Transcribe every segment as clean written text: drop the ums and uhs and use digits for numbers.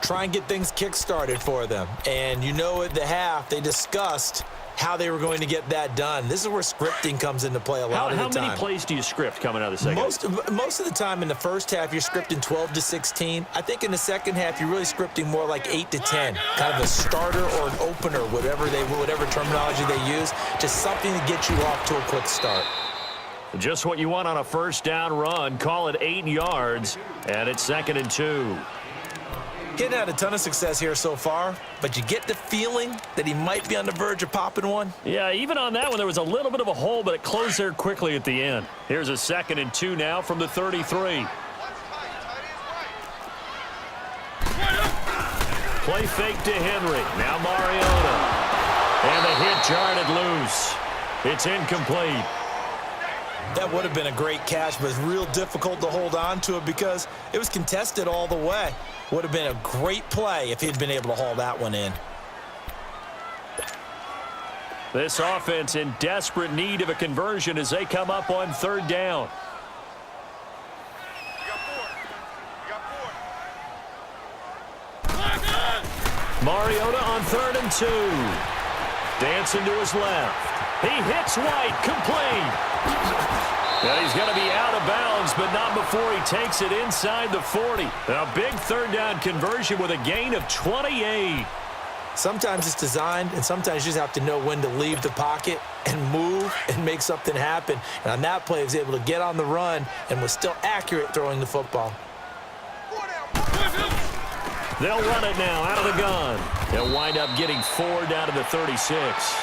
try and get things kick-started for them. And you know at the half, they discussed how they were going to get that done. This is where scripting comes into play a lot of the time. How many plays do you script coming out of the second? Most of the time in the first half, you're scripting 12 to 16. I think in the second half, you're really scripting more like 8 to 10, kind of a starter or an opener, whatever terminology they use, just something to get you off to a quick start. Just what you want on a first down run. Call it 8 yards, and it's 2nd and 2. Getting had a ton of success here so far, but you get the feeling that he might be on the verge of popping one. Yeah, even on that one, there was a little bit of a hole, but it closed there quickly at the end. Here's a 2nd and 2 now from the 33. Play fake to Henry. Now Mariota. And the hit jarred loose. It's incomplete. That would have been a great catch, but it's real difficult to hold on to it because it was contested all the way. Would have been a great play if he'd been able to haul that one in. This offense in desperate need of a conversion as they come up on 3rd down. Mariota on 3rd and 2. Dancing to his left. He hits White, complete. And he's going to be out of bounds, but not before he takes it inside the 40. A big 3rd down conversion with a gain of 28. Sometimes it's designed, and sometimes you just have to know when to leave the pocket and move and make something happen. And on that play, he was able to get on the run and was still accurate throwing the football. They'll run it now out of the gun. They'll wind up getting 4 down to the 36.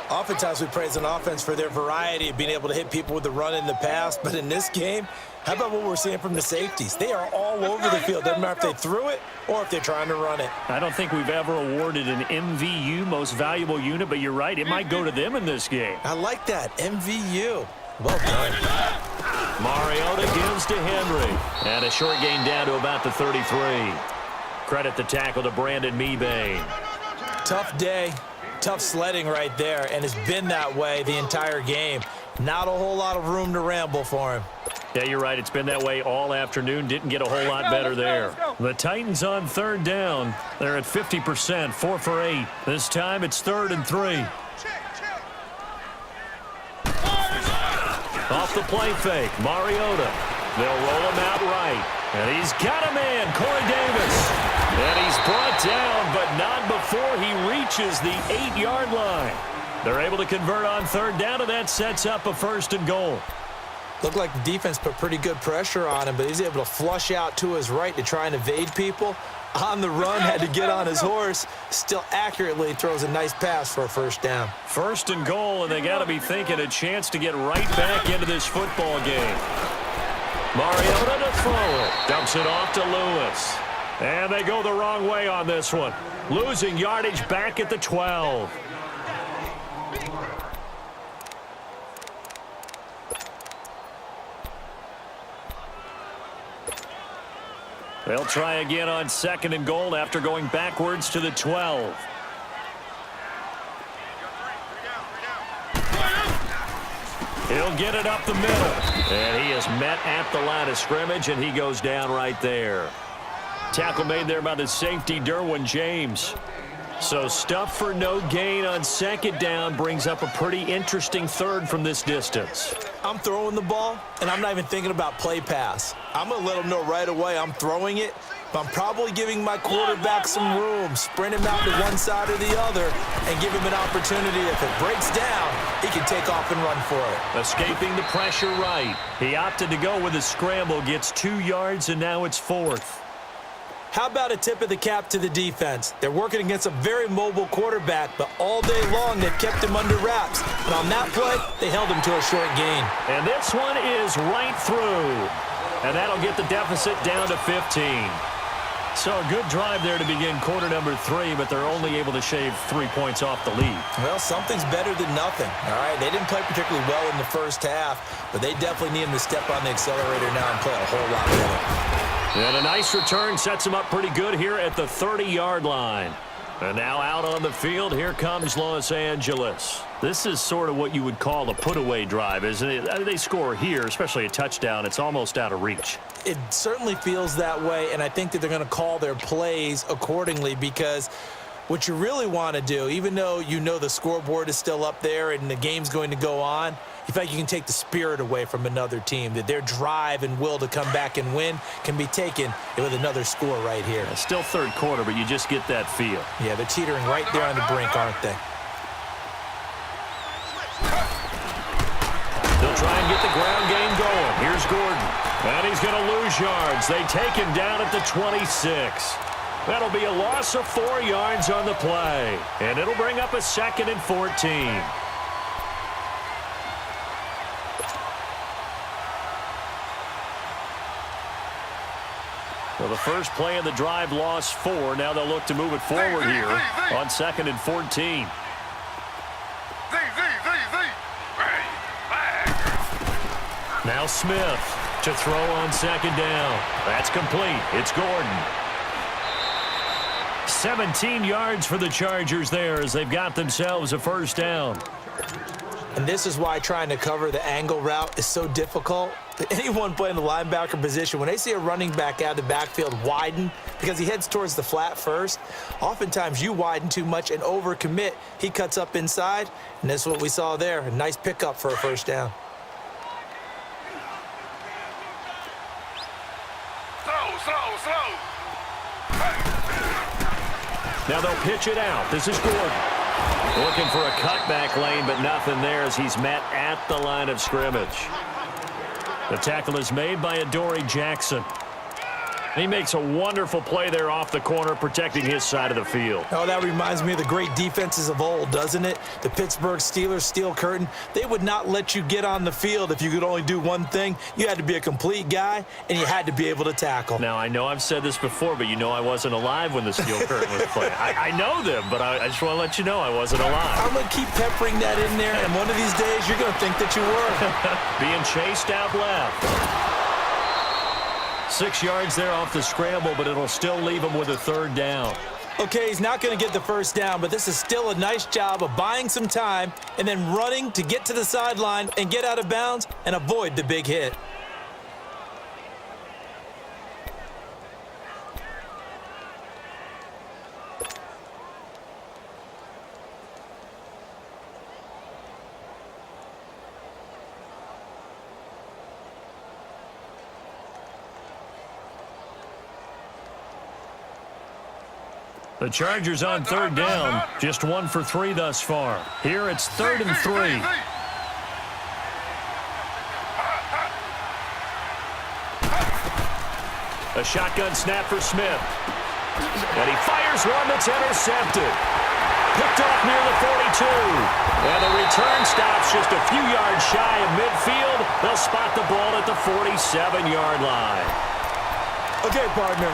Oftentimes we praise an offense for their variety of being able to hit people with the run in the past, but in this game, how about what we're seeing from the safeties? They are all over the field. Doesn't matter if they threw it or if they're trying to run it. I don't think we've ever awarded an MVU, most valuable unit, but you're right, it might go to them in this game. I like that, MVU. Well done. Mariota gives to Henry. And a short gain down to about the 33. Credit the tackle to Brandon Mebane. Tough day. Tough sledding right there, and it's been that way the entire game. Not a whole lot of room to ramble for him. Yeah, you're right. It's been that way all afternoon. Didn't get a whole lot better there. The Titans on 3rd down. They're at 50%, 4 for 8. This time it's 3rd and 3. Off the play fake, Mariota. They'll roll him out right. And he's got a man, Corey Davis. And he's brought down, but not before he reaches the 8-yard line. They're able to convert on 3rd down, and that sets up a 1st and goal. Looked like the defense put pretty good pressure on him, but he's able to flush out to his right to try and evade people. On the run, had to get on his horse. Still accurately throws a nice pass for a 1st down. 1st and goal, and they got to be thinking a chance to get right back into this football game. Mariota to throw it. Dumps it off to Lewis. And they go the wrong way on this one. Losing yardage back at the 12. They'll try again on 2nd and goal after going backwards to the 12. He'll get it up the middle. And he is met at the line of scrimmage, and he goes down right there. Tackle made there by the safety, Derwin James. So stuff for no gain on 2nd down brings up a pretty interesting 3rd from this distance. I'm throwing the ball, and I'm not even thinking about play pass. I'm going to let him know right away I'm throwing it, but I'm probably giving my quarterback some room, sprint him out to one side or the other, and give him an opportunity. If it breaks down, he can take off and run for it. Escaping the pressure right. He opted to go with a scramble, gets 2 yards, and now it's 4th. How about a tip of the cap to the defense? They're working against a very mobile quarterback, but all day long they've kept him under wraps. And on that play, they held him to a short gain. And this one is right through. And that'll get the deficit down to 15. So a good drive there to begin quarter number 3, but they're only able to shave 3 points off the lead. Well, something's better than nothing, all right? They didn't play particularly well in the first half, but they definitely need him to step on the accelerator now and play a whole lot better. And a nice return sets him up pretty good here at the 30-yard line. And now out on the field, here comes Los Angeles. This is sort of what you would call a put-away drive, isn't it? I mean, they score here, especially a touchdown. It's almost out of reach. It certainly feels that way, and I think that they're going to call their plays accordingly, because what you really want to do, even though you know the scoreboard is still up there and the game's going to go on, you feel like you can take the spirit away from another team, that their drive and will to come back and win can be taken with another score right here. Yeah, still third quarter, but you just get that feel. Yeah, they're teetering right there on the brink, aren't they? They'll try and get the ground game going. Here's Gordon. And he's going to lose yards. They take him down at the 26. That'll be a loss of 4 yards on the play. And it'll bring up a 2nd and 14. Well, the first play of the drive lost 4. Now they'll look to move it forward here on 2nd and 14. Now Smith to throw on 2nd down. That's complete. It's Gordon. 17 yards for the Chargers there as they've got themselves a first down. And this is why trying to cover the angle route is so difficult. Anyone playing the linebacker position, when they see a running back out of the backfield widen because he heads towards the flat first, oftentimes you widen too much and overcommit. He cuts up inside, and that's what we saw there. A nice pickup for a first down. Now they'll pitch it out. This is Gordon. Looking for a cutback lane, but nothing there as he's met at the line of scrimmage. The tackle is made by Adoree Jackson. He makes a wonderful play there off the corner, protecting his side of the field. Oh, that reminds me of the great defenses of old, doesn't it? The Pittsburgh Steelers steel curtain. They would not let you get on the field if you could only do one thing. You had to be a complete guy, and you had to be able to tackle. Now, I know I've said this before, but you know I wasn't alive when the steel curtain was playing. I know them, but I just want to let you know I wasn't alive. I'm going to keep peppering that in there, and one of these days you're going to think that you were. Being chased out left. 6 yards there off the scramble, but it'll still leave him with a 3rd down. Okay, he's not going to get the first down, but this is still a nice job of buying some time and then running to get to the sideline and get out of bounds and avoid the big hit. The Chargers on 3rd down, just 1 for 3 thus far. Here it's 3rd and 3. A shotgun snap for Smith. And he fires one that's intercepted. Picked off near the 42. And the return stops just a few yards shy of midfield. They'll spot the ball at the 47-yard line. Okay, partner.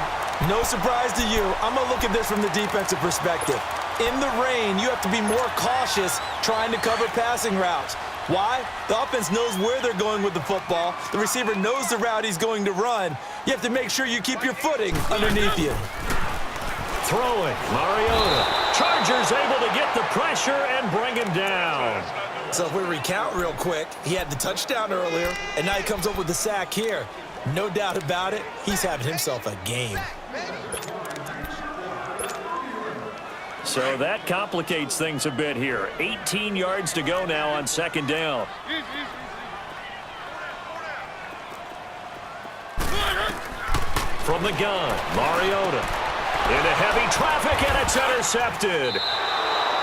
No surprise to you. I'm going to look at this from the defensive perspective. In the rain, you have to be more cautious trying to cover passing routes. Why? The offense knows where they're going with the football. The receiver knows the route he's going to run. You have to make sure you keep your footing underneath you. Throwing, Mariota. Chargers able to get the pressure and bring him down. So if we recount real quick, he had the touchdown earlier, and now he comes up with the sack here. No doubt about it, he's having himself a game. So that complicates things a bit here. 18 yards to go now on 2nd down. From the gun, Mariota. Into heavy traffic, and it's intercepted.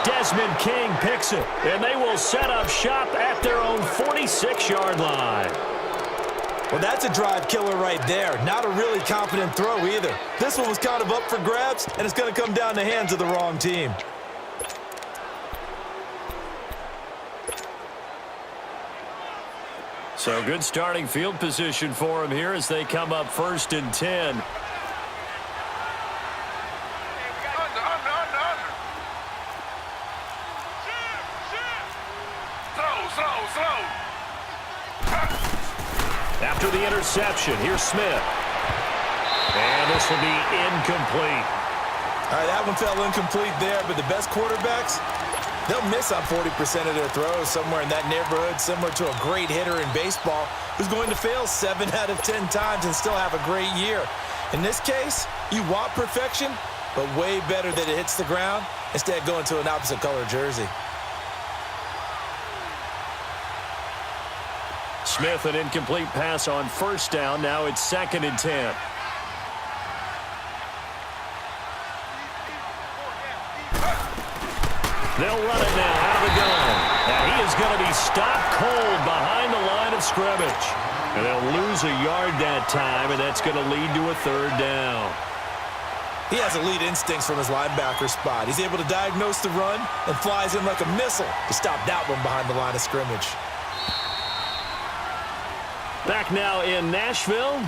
Desmond King picks it, and they will set up shop at their own 46-yard line. Well, that's a drive killer right there. Not a really confident throw either. This one was kind of up for grabs, and it's going to come down the hands of the wrong team. So good starting field position for him here as they come up 1st and 10. After the interception, here's Smith. And this will be incomplete. All right, that one fell incomplete there, but the best quarterbacks, they'll miss on 40% of their throws, somewhere in that neighborhood, similar to a great hitter in baseball who's going to fail 7 out of 10 times and still have a great year. In this case, you want perfection, but way better that it hits the ground instead of going to an opposite color jersey. Smith, an incomplete pass on first down. Now it's 2nd and 10. They'll run it now out of the gun. Now he is going to be stopped cold behind the line of scrimmage. And they'll lose a yard that time, and that's going to lead to a 3rd down. He has elite instincts from his linebacker spot. He's able to diagnose the run and flies in like a missile to stop that one behind the line of scrimmage. Back now in Nashville.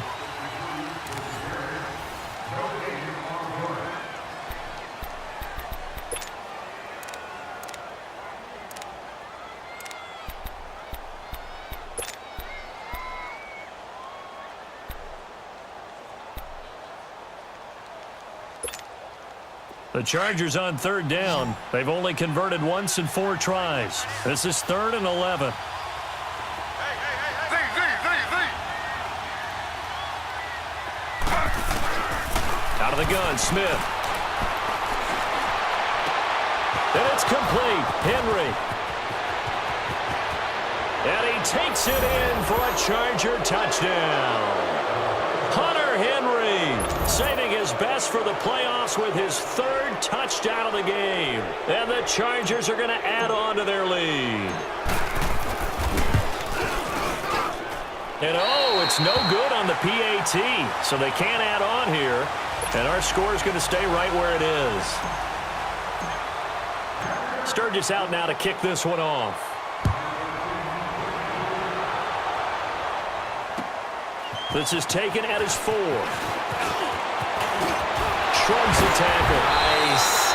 The Chargers on 3rd down. They've only converted once in 4 tries. This is 3rd and 11. Out of the gun, Smith. And it's complete. Henry. And he takes it in for a Charger touchdown. Hunter Henry saving his best for the playoffs with his 3rd touchdown of the game. And the Chargers are going to add on to their lead. And oh, it's no good on the PAT, so they can't add on here. And our score is going to stay right where it is. Sturgis out now to kick this one off. This is taken at his 4. Shrugs the tackle. Nice.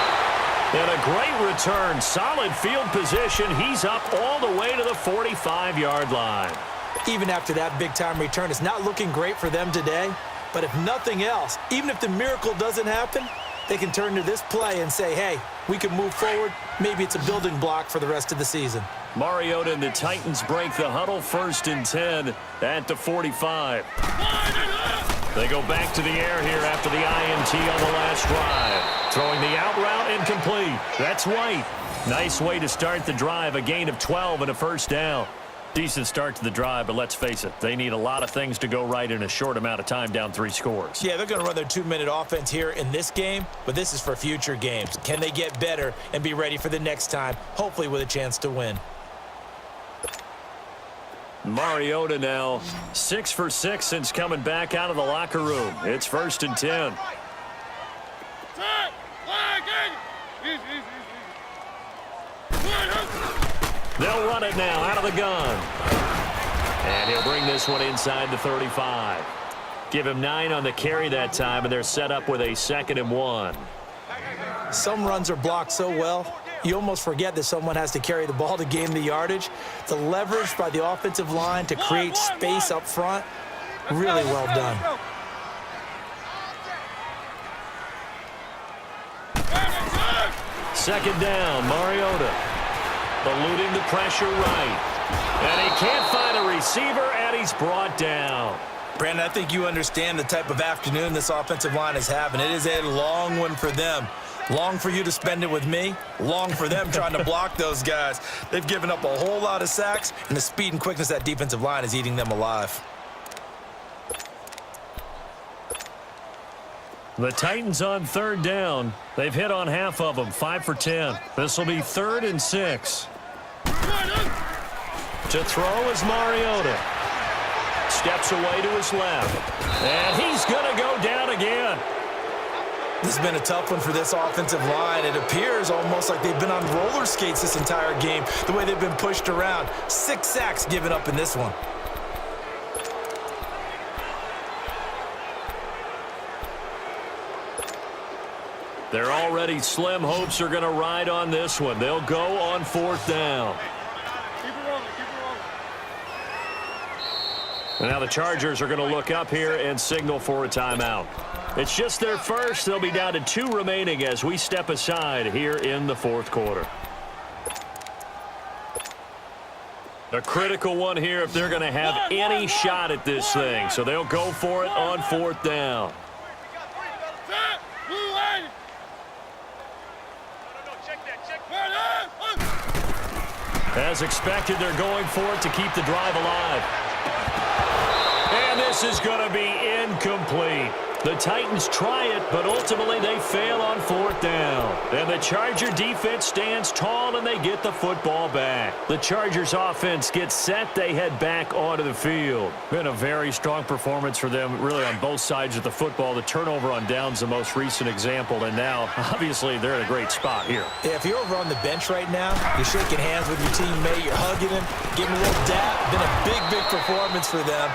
And a great return. Solid field position. He's up all the way to the 45-yard line. Even after that big-time return, it's not looking great for them today. But if nothing else, even if the miracle doesn't happen, they can turn to this play and say, hey, we can move forward. Maybe it's a building block for the rest of the season. Mariota and the Titans break the huddle, 1st and 10 at the 45. They go back to the air here after the INT on the last drive. Throwing the out route incomplete. That's White. Nice way to start the drive, a gain of 12 and a 1st down. Decent start to the drive, but let's face it, they need a lot of things to go right in a short amount of time, down 3 scores. Yeah, they're going to run their 2-minute offense here in this game, but this is for future games. Can they get better and be ready for the next time, hopefully with a chance to win? Mariota now 6 for 6 since coming back out of the locker room. It's 1st and 10. They'll run it now out of the gun. And he'll bring this one inside the 35. Give him 9 on the carry that time, and they're set up with a 2nd and 1. Some runs are blocked so well, you almost forget that someone has to carry the ball to gain the yardage. The leverage by the offensive line to create space up front, really well done. Second down, Mariota. Eluding the pressure right. And he can't find a receiver, and he's brought down. Brandon, I think you understand the type of afternoon this offensive line is having. It is a long one for them. Long for you to spend it with me. Long for them trying to block those guys. They've given up a whole lot of sacks, and the speed and quickness of that defensive line is eating them alive. The Titans on 3rd down. They've hit on half of them, 5 for 10. This will be 3rd and 6. To throw is Mariota. Steps away to his left. And he's going to go down again. This has been a tough one for this offensive line. It appears almost like they've been on roller skates this entire game, the way they've been pushed around. 6 sacks given up in this one. They're already slim hopes are going to ride on this one. They'll go on 4th down. And now the Chargers are going to look up here and signal for a timeout. It's just their first. They'll be down to 2 remaining as we step aside here in the fourth quarter. A critical one here if they're going to have any shot at this thing. So they'll go for it on 4th down. As expected, they're going for it to keep the drive alive. And this is going to be incomplete. The Titans try it, but ultimately they fail on 4th down. And the Charger defense stands tall, and they get the football back. The Chargers offense gets set. They head back onto the field. Been a very strong performance for them, really, on both sides of the football. The turnover on downs, the most recent example, and now, obviously, they're in a great spot here. Yeah, if you're over on the bench right now, you're shaking hands with your teammate, you're hugging him, giving him a little dap. Been a big, big performance for them.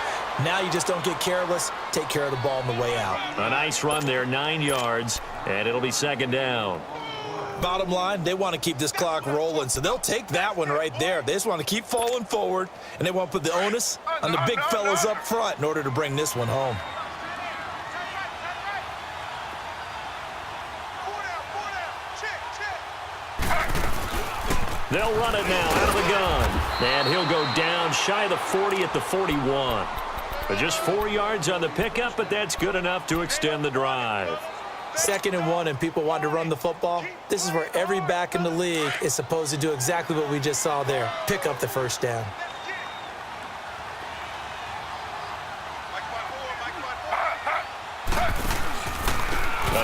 Now you just don't get careless. Take care of the ball on the way out. A nice run there, 9 yards, and it'll be 2nd down. Bottom line, they want to keep this clock rolling, so they'll take that one right there. They just want to keep falling forward, and they want to put the onus on the big fellas up front in order to bring this one home. They'll run it now out of the gun, and he'll go down shy of the 40 at the 41. But just 4 yards on the pickup, but that's good enough to extend the drive. 2nd and 1, and people want to run the football. This is where every back in the league is supposed to do exactly what we just saw there. Pick up the 1st down.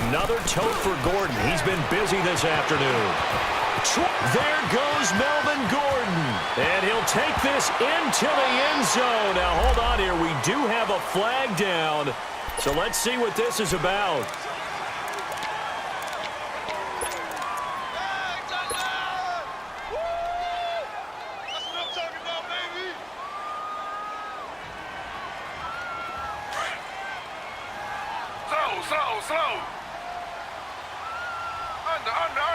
Another tote for Gordon. He's been busy this afternoon. There goes Melvin Gordon. And he'll take this into the end zone. Now, hold on here. We do have a flag down. So let's see what this is about. Slow. Under.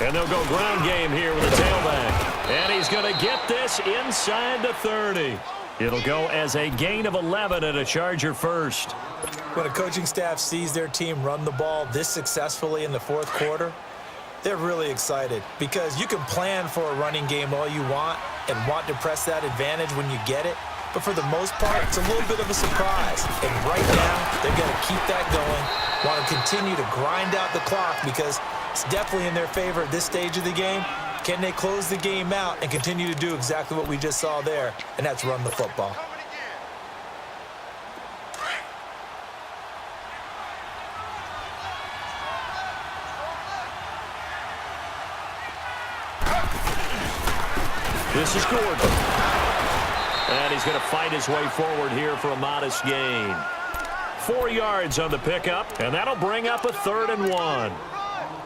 And they'll go ground game here with a tailback. And he's going to get this inside the 30. It'll go as a gain of 11 and a Charger first. When a coaching staff sees their team run the ball this successfully in the 4th quarter, they're really excited because you can plan for a running game all you want and want to press that advantage when you get it. But for the most part, it's a little bit of a surprise. And right now, they're going to keep that going, want to continue to grind out the clock because it's definitely in their favor at this stage of the game. Can they close the game out and continue to do exactly what we just saw there, and that's run the football. This is Gordon. And he's going to fight his way forward here for a modest gain. 4 yards on the pickup, and that'll bring up a 3rd and 1.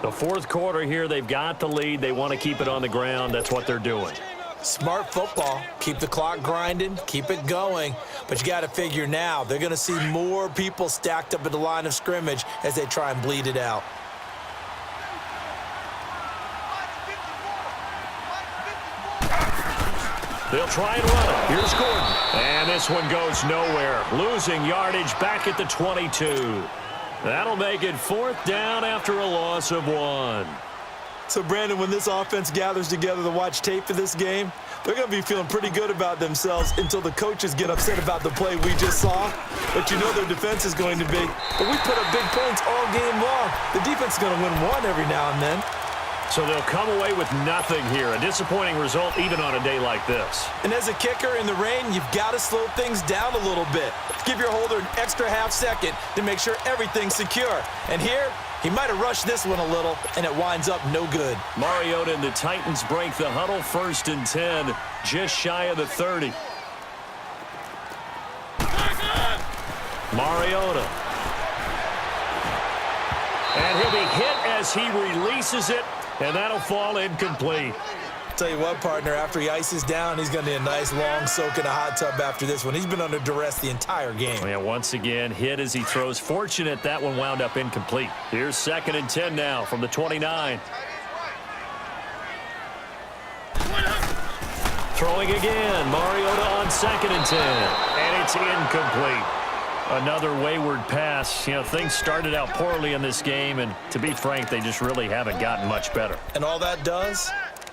The 4th quarter here, they've got the lead. They want to keep it on the ground. That's what they're doing. Smart football. Keep the clock grinding. Keep it going. But you got to figure now, they're going to see more people stacked up at the line of scrimmage as they try and bleed it out. They'll try and run it. Here's Gordon. And this one goes nowhere. Losing yardage back at the 22. That'll make it 4th down after a loss of 1. So, Brandon, when this offense gathers together to watch tape for this game, they're going to be feeling pretty good about themselves until the coaches get upset about the play we just saw. But you know their defense is going to be, but we put up big points all game long. The defense is going to win one every now and then. So they'll come away with nothing here. A disappointing result even on a day like this. And as a kicker in the rain, you've got to slow things down a little bit. Give your holder an extra half second to make sure everything's secure. And here, he might have rushed this one a little, and it winds up no good. Mariota and the Titans break the huddle, 1st and 10, just shy of the 30. Mariota. And he'll be hit as he releases it, and that'll fall incomplete. Tell you what, partner, after he ices down, he's going to need a nice long soak in a hot tub after this one. He's been under duress the entire game. Yeah, once again, hit as he throws. Fortunate that one wound up incomplete. Here's 2nd and 10 now from the 29. Throw Throwing again. Mariota on 2nd and 10. And it's incomplete. Another wayward pass. You know, things started out poorly in this game, and to be frank, they just really haven't gotten much better. And all that does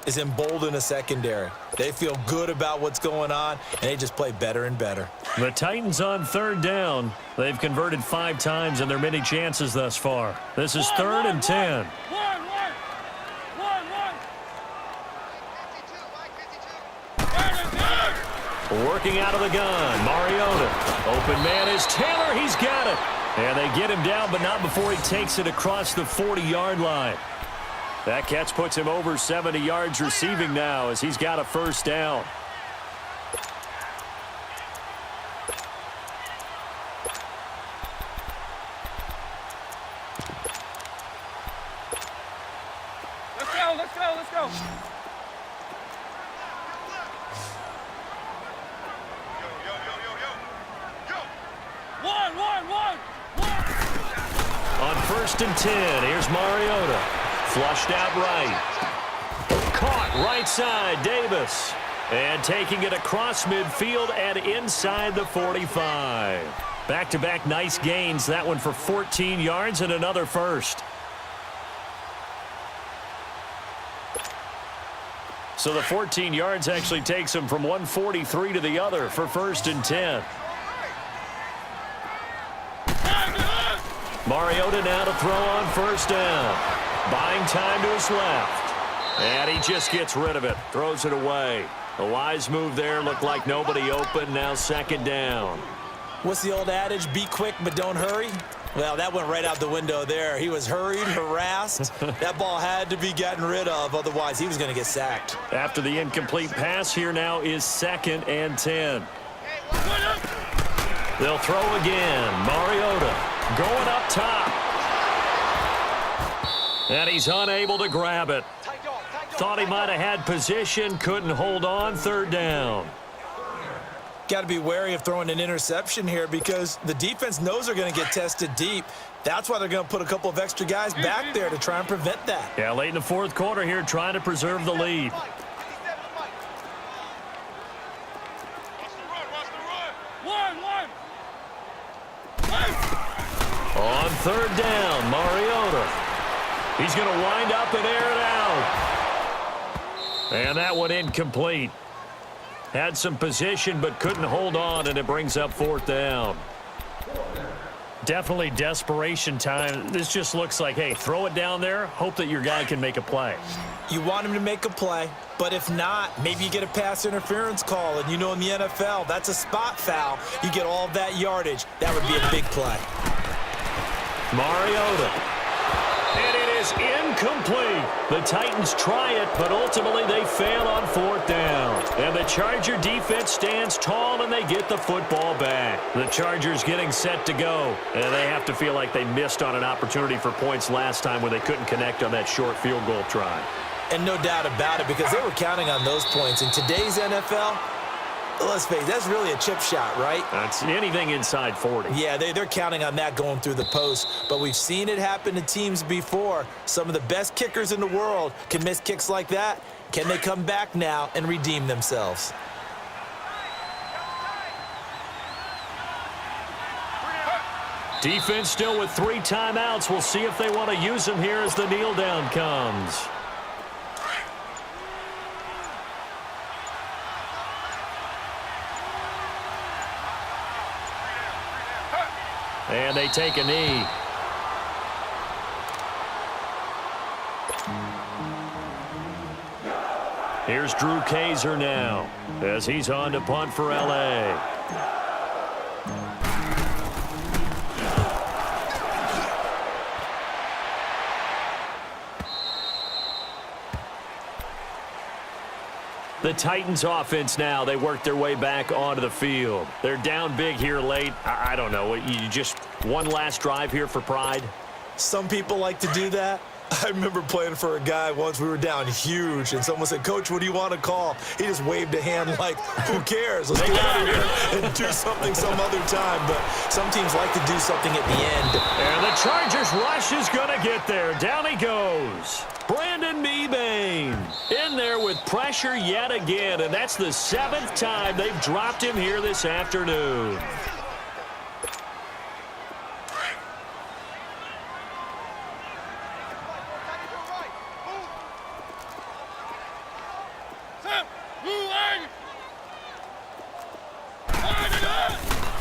is embolden a secondary. They feel good about what's going on, and they just play better and better. The Titans on 3rd down. They've converted 5 times in their many chances thus far. This is 3rd and 10. Working out of the gun, Mariota. Open man is Taylor. He's got it. And they get him down, but not before he takes it across the 40-yard line. That catch puts him over 70 yards receiving now as he's got a 1st down. Let's go. On 1st and 10, here's Mariota. Flushed out right. Caught right side, Davis. And taking it across midfield and inside the 45. Back-to-back nice gains. That one for 14 yards and another 1st. So the 14 yards actually takes him from 143 to the other for 1st and 10. Mariota now to throw on 1st down. Buying time to his left. And he just gets rid of it. Throws it away. A wise move there. Looked like nobody open. Now 2nd down. What's the old adage? Be quick, but don't hurry. Well, that went right out the window there. He was hurried, harassed. That ball had to be gotten rid of. Otherwise, he was going to get sacked. After the incomplete pass, here now is 2nd and 10. They'll throw again. Mariota going up top. And he's unable to grab it. Thought he might have had position, couldn't hold on. 3rd down. Got to be wary of throwing an interception here because the defense knows they're going to get tested deep. That's why they're going to put a couple of extra guys back there to try and prevent that. Yeah, late in the 4th quarter here, trying to preserve the lead. On 3rd down, Mariota. He's going to wind up and air it out. And that one incomplete. Had some position but couldn't hold on, and it brings up 4th down. Definitely desperation time. This just looks like, hey, throw it down there, hope that your guy can make a play. You want him to make a play, but if not, maybe you get a pass interference call, and you know in the NFL, that's a spot foul. You get all of that yardage. That would be a big play. Mariota. And it is incomplete. The Titans try it, but ultimately they fail on 4th down. And the Charger defense stands tall, and they get the football back. The Chargers getting set to go. And they have to feel like they missed on an opportunity for points last time when they couldn't connect on that short field goal try. And no doubt about it, because they were counting on those points. In today's NFL, let's face it, that's really a chip shot, right? That's anything inside 40. Yeah, they're counting on that going through the post. But we've seen it happen to teams before. Some of the best kickers in the world can miss kicks like that. Can they come back now and redeem themselves? Defense still with 3 timeouts. We'll see if they want to use them here as the kneel down comes. And they take a knee. Here's Drew Kaiser now as he's on to punt for L.A. The Titans offense now, they work their way back onto the field. They're down big here late. I don't know. You just one last drive here for pride? Some people like to do that. I remember playing for a guy once. We were down huge, and someone said, "Coach, what do you want to call?" He just waved a hand like, "Who cares? Let's get out of here and do something some other time." But some teams like to do something at the end. And the Chargers rush is going to get there. Down he goes. Brandon Mebane in there with pressure yet again, and that's the 7th time they've dropped him here this afternoon.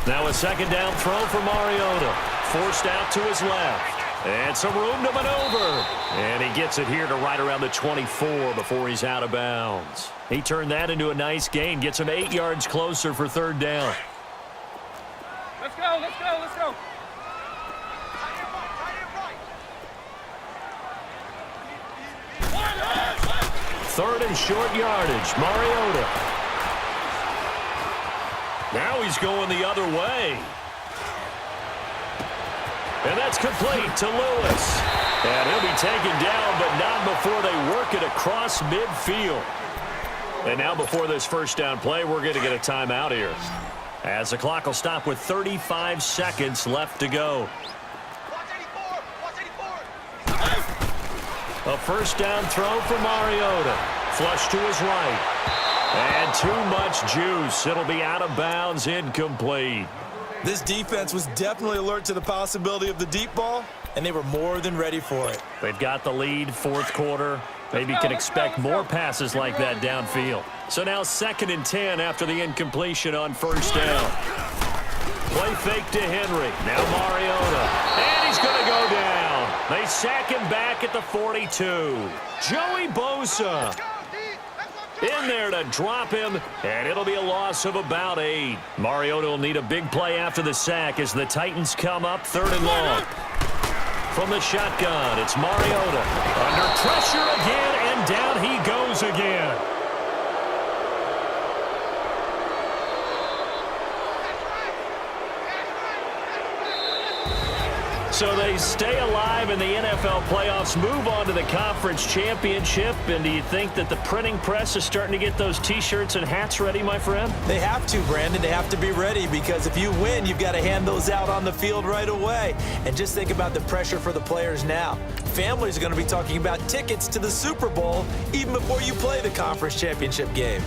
Now a second down throw for Mariota. Forced out to his left. And some room to maneuver. And he gets it here to right around the 24 before he's out of bounds. He turned that into a nice gain. Gets him 8 yards closer for 3rd down. Let's go, let's go, let's go. 3rd and short yardage. Mariota. Now he's going the other way. And that's complete to Lewis. And he'll be taken down, but not before they work it across midfield. And now before this first down play, we're going to get a timeout here, as the clock will stop with 35 seconds left to go. A first down throw for Mariota. Flush to his right. And too much juice. It'll be out of bounds, incomplete. This defense was definitely alert to the possibility of the deep ball, and they were more than ready for it. They've got the lead, 4th quarter. Maybe can expect more passes like that downfield. So now 2nd and 10 after the incompletion on first down. Play fake to Henry. Now Mariota. And he's going to go down. They sack him back at the 42. Joey Bosa in there to drop him, and it'll be a loss of about 8. Mariota will need a big play after the sack as the Titans come up 3rd and long. From the shotgun, it's Mariota. Under pressure again, and down he goes again. So they stay alive in the NFL playoffs, move on to the conference championship. And do you think that the printing press is starting to get those T-shirts and hats ready, my friend? They have to, Brandon. They have to be ready, because if you win, you've got to hand those out on the field right away. And just think about the pressure for the players now. Families are going to be talking about tickets to the Super Bowl even before you play the conference championship game.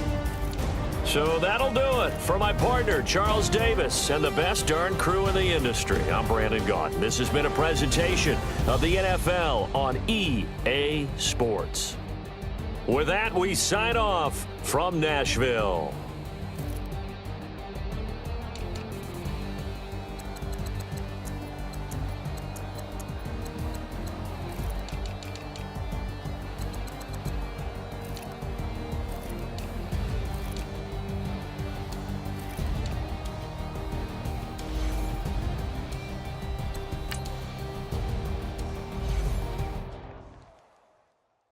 So that'll do it. For my partner, Charles Davis, and the best darn crew in the industry, I'm Brandon Gaudin. This has been a presentation of the NFL on EA Sports. With that, we sign off from Nashville.